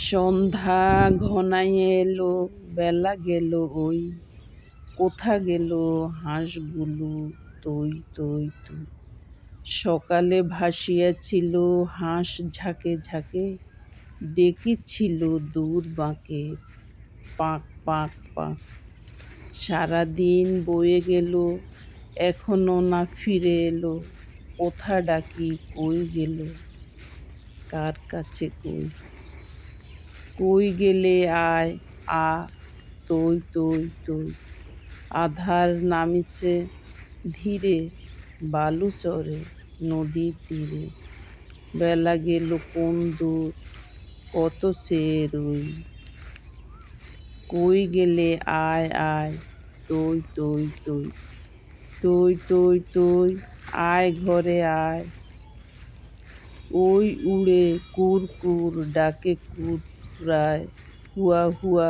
সন্ধ্যা ঘনাইয়ে এলো, বেলা গেল ওই, কোথা গেল হাঁসগুলো তৈ তৈ তৈ। সকালে ভাসিয়াছিল হাঁস ঝাঁকে ঝাঁকে, ডেকেছিল দূর বাঁকে পাঁক পাঁক পাঁক। সারাদিন বয়ে গেল, এখনো না ফিরে এলো, কোথা ডাকি কই গেল, কার কাছে কই। কই গেলে আয় আ তৈ তৈ তৈ। আঁধার নামিছে ধীরে বালুচরে নদীর তীরে। বেলা গেল কোন দূর, কত চেয়ে রই। কই গেলে আয় আয় তৈ তৈ তৈ। তৈ তৈ তৈ আয় ঘরে আয়। ওই উড়ে কুড় কুড় ডাকে কুড়ায় হুয়া হুয়া।